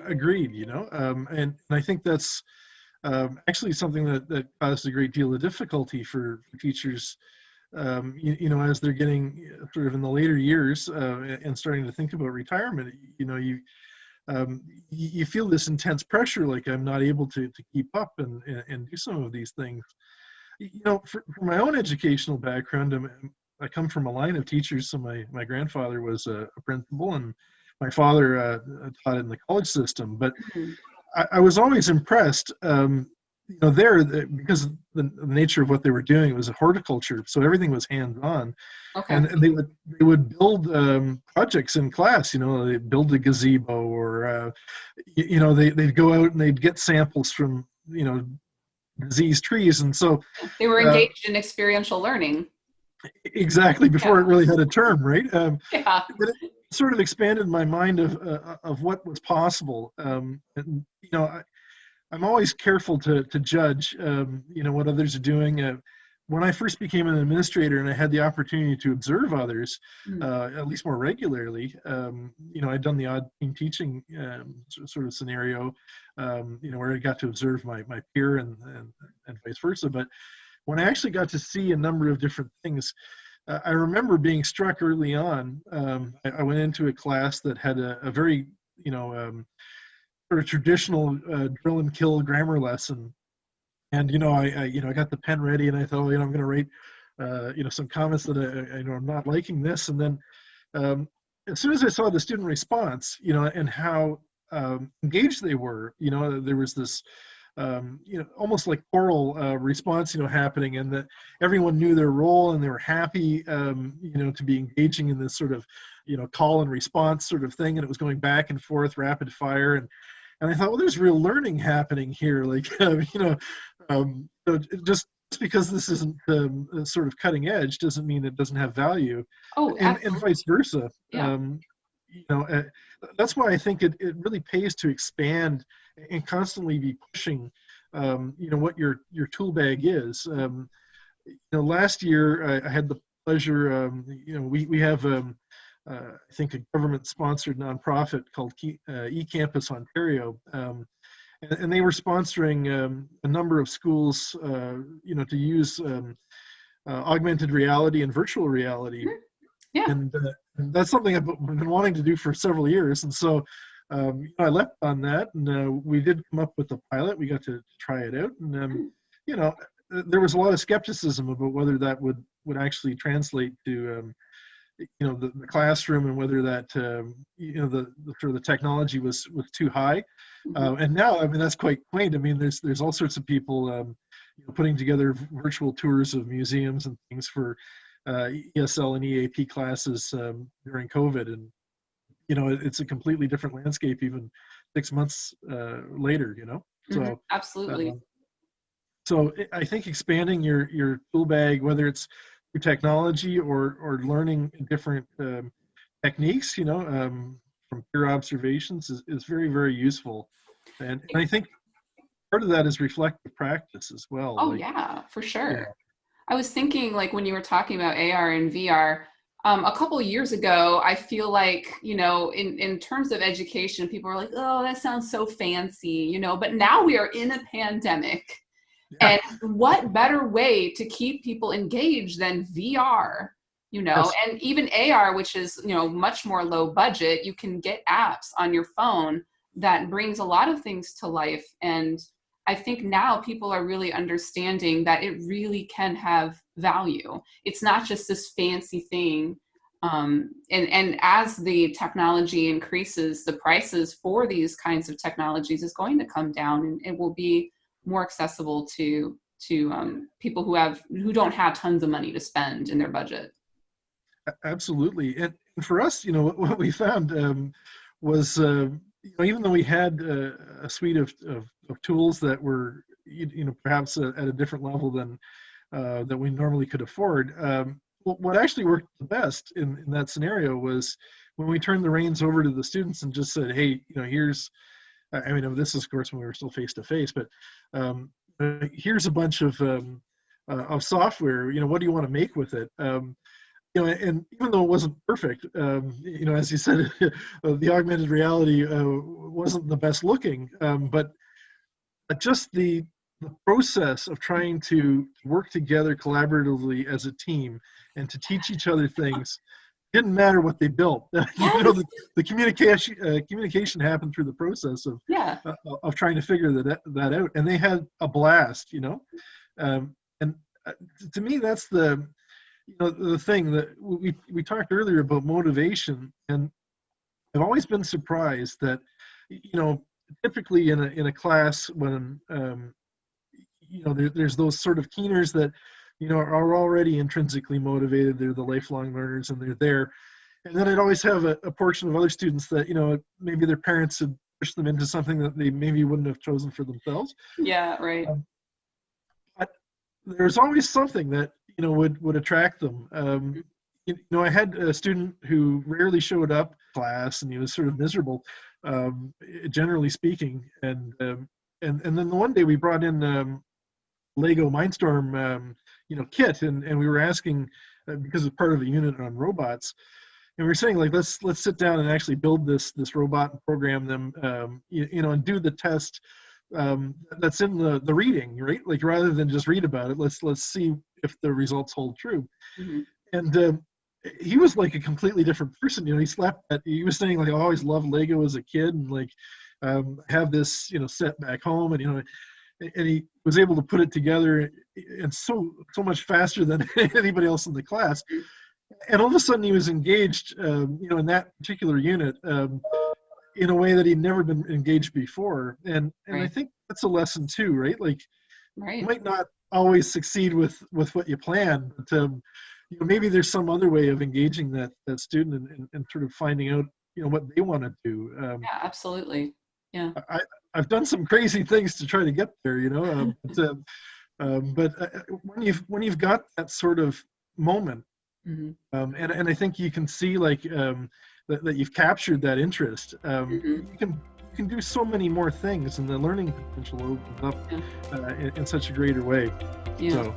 Agreed, and I think that's actually something that caused a great deal of difficulty for teachers, as they're getting sort of in the later years and starting to think about retirement. You feel this intense pressure, like I'm not able to keep up and do some of these things. For my own educational background, I come from a line of teachers. So my grandfather was a principal, and my father taught in the college system. But Mhm. I was always impressed, because of the nature of what they were doing. It was a horticulture, so everything was hands-on, Okay. and they would build projects in class. They'd build a gazebo, or they'd go out and they'd get samples from diseased trees, and so They were uh, engaged in experiential learning. exactly, before it Yeah. really had a term, right? Yeah. But it sort of expanded my mind of what was possible. And I'm always careful to judge, what others are doing. When I first became an administrator and I had the opportunity to observe others, Mm. at least more regularly, I'd done the odd team teaching sort of scenario, where I got to observe my peer and vice versa. But when I actually got to see a number of different things, I remember being struck early on. I went into a class that had a very, sort of traditional drill and kill grammar lesson, and I got the pen ready, and I thought, I'm going to write, some comments that I'm not liking this, and then as soon as I saw the student response, and how engaged they were, there was this almost like choral response, happening, and that everyone knew their role and they were happy, to be engaging in this sort of, call and response sort of thing, and it was going back and forth, rapid fire, and I thought, well, there's real learning happening here, like, just because this isn't sort of cutting edge doesn't mean it doesn't have value, Oh, and vice absolutely. versa. Yeah. You know, uh, that's why I think it really pays to expand and constantly be pushing, what your tool bag is. Last year I had the pleasure, we have, I think, a government-sponsored nonprofit called eCampus Ontario, and they were sponsoring a number of schools, to use augmented reality and virtual reality, Mhm. Yeah. and that's something I've been wanting to do for several years. And so I leapt on that, and we did come up with a pilot. We got to try it out, and Mm. you know, there was a lot of skepticism about whether that would actually translate to the classroom, and whether that the sort of the technology was too high. Mhm. And now, I mean, that's quite quaint. I mean, there's all sorts of people putting together virtual tours of museums and things for ESL and EAP classes during COVID, and it's a completely different landscape even 6 months later. Mhm. So. Absolutely. Um, I think expanding your tool bag, whether it's through technology or learning different techniques, from peer observations, is very, very useful. And I think part of that is reflective practice as well. Oh, Like, yeah, for you sure. know, I was thinking, like, when you were talking about AR and VR, a couple of years ago, I feel like, in terms of education, people were like, oh, that sounds so fancy, but now we are in a pandemic. yeah, And what better way to keep people engaged than VR, yes, and even AR, which is, much more low budget. You can get apps on your phone that brings a lot of things to life. And I think now people are really understanding that it really can have value. It's not just this fancy thing. And as the technology increases, the prices for these kinds of technologies is going to come down, and it will be more accessible to people who don't have tons of money to spend in their budget. absolutely. And for us, what we found was, even though we had a suite of tools that were, perhaps at a different level than that we normally could afford. What actually worked the best in that scenario was when we turned the reins over to the students and just said, hey, here's, I mean, this is, of course, when we were still face to face, but here's a bunch of software, what do you want to make with it? and even though it wasn't perfect, as you said, the augmented reality wasn't the best looking, but just the process of trying to work together collaboratively as a team and to teach each other things didn't matter what they built. Yes. The communication happened through the process Yeah. of trying to figure that out, and they had a blast. And to me, that's the thing that we talked earlier about motivation, and I've always been surprised that typically in a class when there's those sort of keeners that are already intrinsically motivated. They're the lifelong learners, and they're there. And then I'd always have a portion of other students that maybe their parents had pushed them into something that they maybe wouldn't have chosen for themselves. Yeah, right. But there's always something that would attract them. I had a student who rarely showed up to class, and he was sort of miserable, generally speaking. And then the one day we brought in Lego Mindstorm, kit, and we were asking because it's part of a unit on robots, and we were saying, like, let's sit down and actually build this robot and program them, and do the test that's in the reading, right? Like, rather than just read about it, let's see if the results hold true. Mm-hmm. And he was like a completely different person. He was saying, like, I always loved Lego as a kid, and like have this set back home, and and he was able to put it together and so much faster than anybody else in the class. And all of a sudden he was engaged, in that particular unit, in a way that he'd never been engaged before. And Right. I think that's a lesson too, right? Like, Right. you might not always succeed with what you plan, but maybe there's some other way of engaging that student and sort of finding out what they want to do. Yeah, absolutely. Yeah. I've done some crazy things to try to get there, but when you've got that sort of moment, Mm-hmm. and I think you can see, like, that you've captured that interest. Mm-hmm. You can do so many more things, and the learning potential opens up in such a greater way. Yeah. So